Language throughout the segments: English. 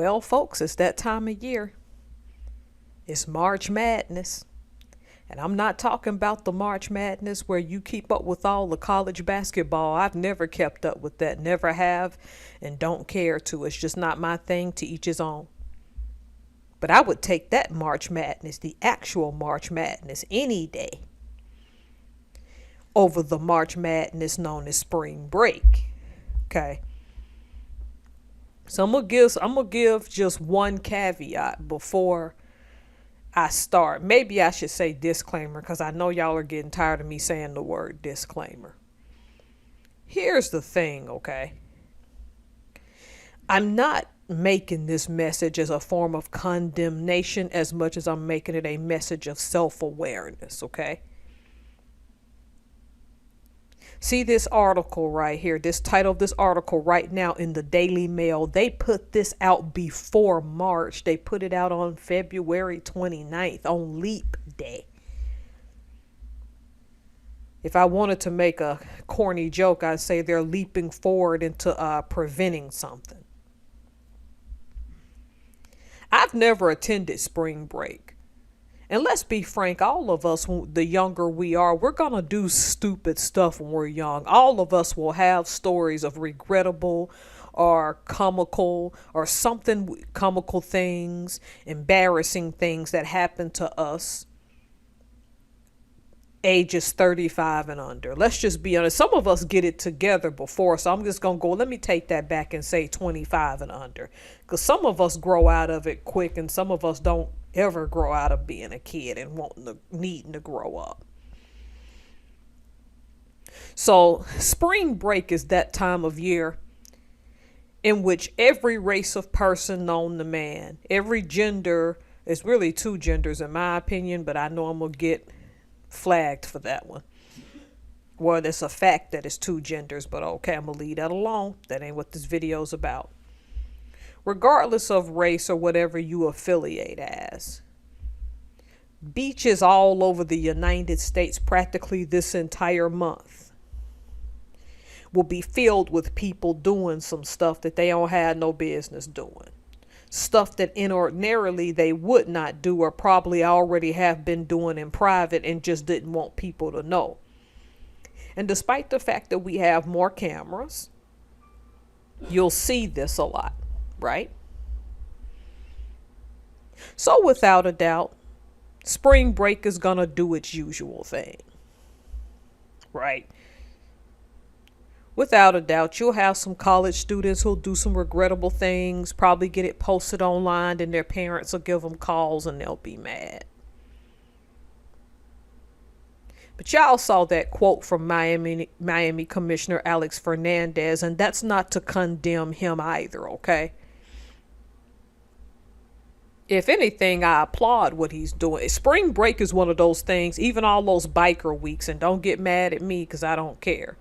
Well, folks, it's that time of year. It's March Madness. And I'm not talking about the March Madness where you keep up with all the college basketball. I've never kept up with that, never have, and don't care to. It's just not my thing, to each his own. But I would take that March Madness, the actual March Madness, any day over the March Madness known as spring break. Okay. So I'm gonna give just one caveat before I start. Maybe I should say disclaimer, because I know y'all are getting tired of me saying the word disclaimer. Here's the thing, okay? I'm not making this message as a form of condemnation as much as I'm making it a message of self-awareness, okay? See this article right here, this title of this article right now in the Daily Mail. They put this out before March. They put it out on February 29th on Leap Day. If I wanted to make a corny joke, I'd say they're leaping forward into preventing something. I've never attended spring break. And let's be frank, all of us, the younger we are, we're going to do stupid stuff when we're young. All of us will have stories of regrettable or comical or something comical things, embarrassing things that happen to us ages 35 and under. Let's just be honest. Some of us get it together before, so I'm just going to go, let me take that back and say 25 and under. Because some of us grow out of it quick and some of us don't ever grow out of being a kid and needing to grow up. So spring break is that time of year in which every race of person known to man, every gender, it's really two genders in my opinion, but I know I'm going to get flagged for that one. Well, it's a fact that it's two genders, but okay, I'm going to leave that alone. That ain't what this video is about. Regardless of race or whatever you affiliate as. Beaches all over the United States practically this entire month will be filled with people doing some stuff that they don't have no business doing. Stuff that ordinarily they would not do or probably already have been doing in private and just didn't want people to know. And despite the fact that we have more cameras, you'll see this a lot. Right? So without a doubt, spring break is going to do its usual thing. Right? Without a doubt, you'll have some college students who'll do some regrettable things, probably get it posted online, and their parents will give them calls and they'll be mad. But y'all saw that quote from Miami Commissioner Alex Fernandez, and that's not to condemn him either, okay? If anything, I applaud what he's doing. Spring break is one of those things, even all those biker weeks, and don't get mad at me because I don't care.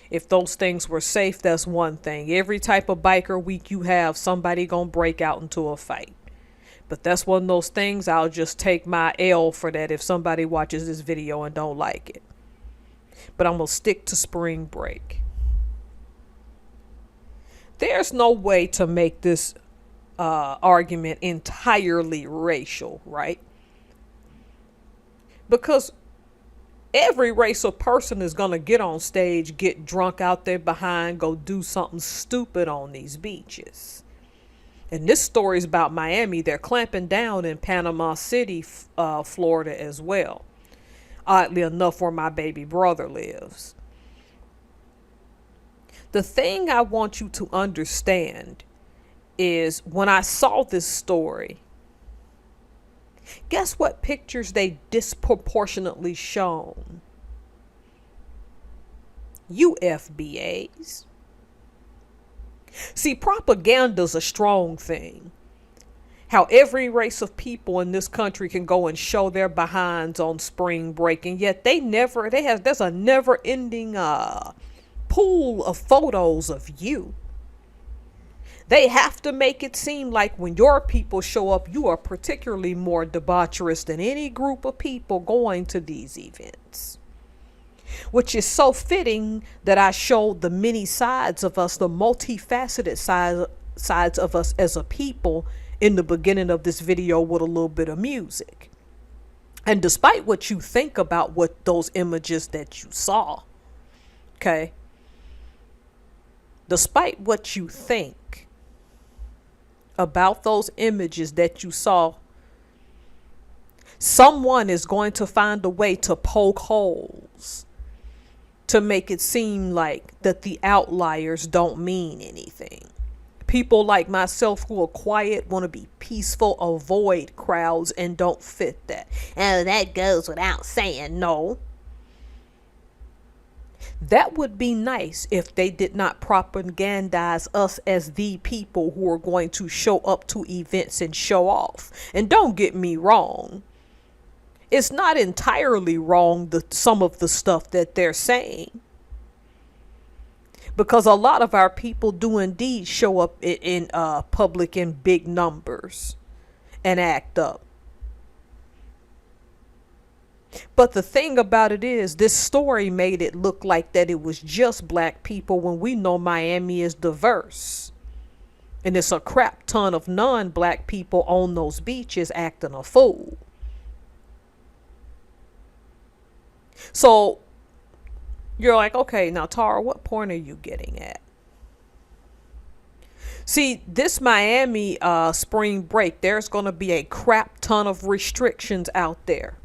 If those things were safe, that's one thing. Every type of biker week you have, somebody gonna break out into a fight. But that's one of those things, I'll just take my L for that if somebody watches this video and don't like it. But I'm gonna stick to spring break. There's no way to make this argument entirely racial, right? Because every race of person is going to get on stage, get drunk out there behind, go do something stupid on these beaches. And this story is about Miami. They're clamping down in Panama City, Florida as well. Oddly enough, where my baby brother lives. The thing I want you to understand is when I saw this story, guess what pictures they disproportionately shown? UFBAs. See, propaganda's a strong thing. How every race of people in this country can go and show their behinds on spring break, and yet there's a never-ending pool of photos of you. They have to make it seem like when your people show up, you are particularly more debaucherous than any group of people going to these events. Which is so fitting that I showed the many sides of us, the multifaceted sides of us as a people in the beginning of this video with a little bit of music. And despite what you think about what those images that you saw, okay, despite what you think about those images that you saw, someone is going to find a way to poke holes to make it seem like that the outliers don't mean anything. People like myself who are quiet, want to be peaceful, avoid crowds, and don't fit that. And that goes without saying. No. That would be nice if they did not propagandize us as the people who are going to show up to events and show off. And don't get me wrong. It's not entirely wrong, some of the stuff that they're saying. Because a lot of our people do indeed show up in public in big numbers and act up. But the thing about it is, this story made it look like that it was just black people when we know Miami is diverse. And it's a crap ton of non-black people on those beaches acting a fool. So you're like, okay, now Tara, what point are you getting at? See, this Miami spring break, there's going to be a crap ton of restrictions out there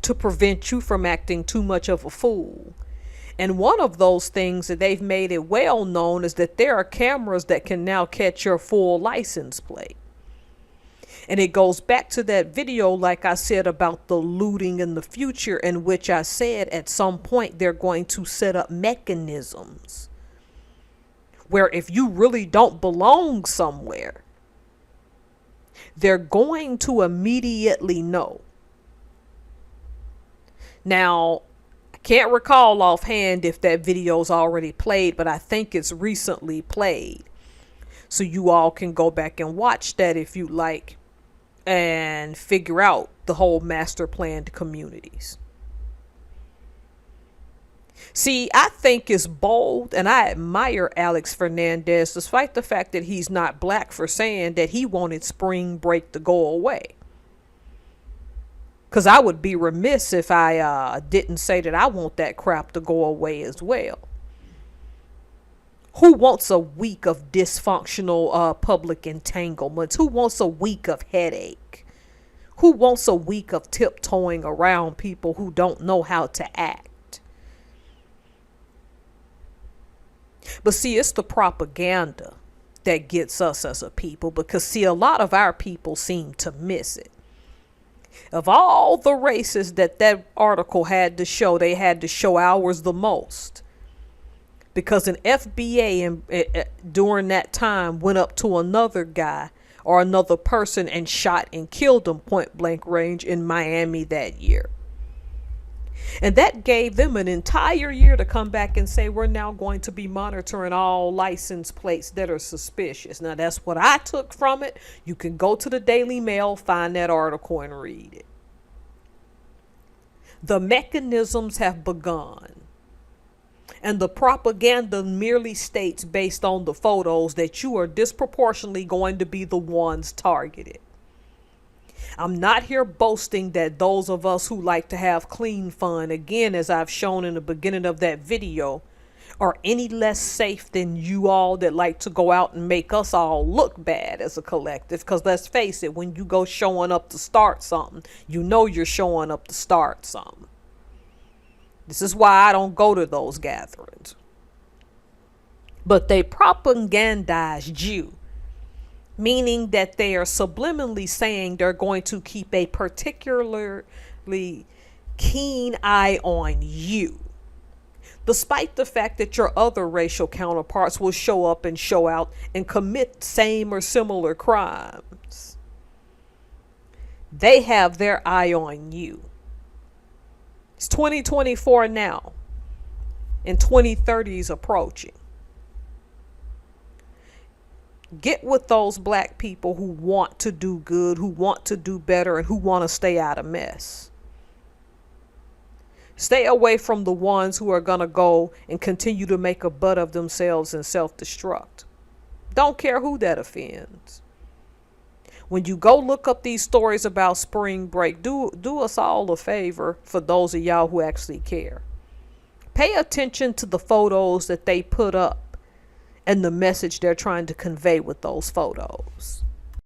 to prevent you from acting too much of a fool. And one of those things that they've made it well known is that there are cameras that can now catch your full license plate. And it goes back to that video, like I said, about the looting in the future, in which I said at some point they're going to set up mechanisms where if you really don't belong somewhere, they're going to immediately know. Now, I can't recall offhand if that video's already played, but I think it's recently played. So you all can go back and watch that if you like, and figure out the whole master planned communities. See, I think it's bold, and I admire Alex Fernandez, despite the fact that he's not black, for saying that he wanted spring break to go away. Because I would be remiss if I didn't say that I want that crap to go away as well. Who wants a week of dysfunctional public entanglements? Who wants a week of headache? Who wants a week of tiptoeing around people who don't know how to act? But see, it's the propaganda that gets us as a people, because see, a lot of our people seem to miss it. Of all the races that article had to show, they had to show ours the most. Because an FBA during that time went up to another guy or another person and shot and killed him point blank range in Miami that year. And that gave them an entire year to come back and say, we're now going to be monitoring all license plates that are suspicious. Now, that's what I took from it. You can go to the Daily Mail, find that article and read it. The mechanisms have begun. And the propaganda merely states, based on the photos, that you are disproportionately going to be the ones targeted. I'm not here boasting that those of us who like to have clean fun, again, as I've shown in the beginning of that video, are any less safe than you all that like to go out and make us all look bad as a collective. Because let's face it, when you go showing up to start something, you know you're showing up to start something. This is why I don't go to those gatherings. But they propagandized you, meaning that they are subliminally saying they're going to keep a particularly keen eye on you, despite the fact that your other racial counterparts will show up and show out and commit same or similar crimes. They have their eye on you. It's 2024 now, and 2030 is approaching. Get with those black people who want to do good, who want to do better, and who want to stay out of mess. Stay away from the ones who are going to go and continue to make a butt of themselves and self-destruct. Don't care who that offends. When you go look up these stories about spring break, do us all a favor, for those of y'all who actually care. Pay attention to the photos that they put up and the message they're trying to convey with those photos.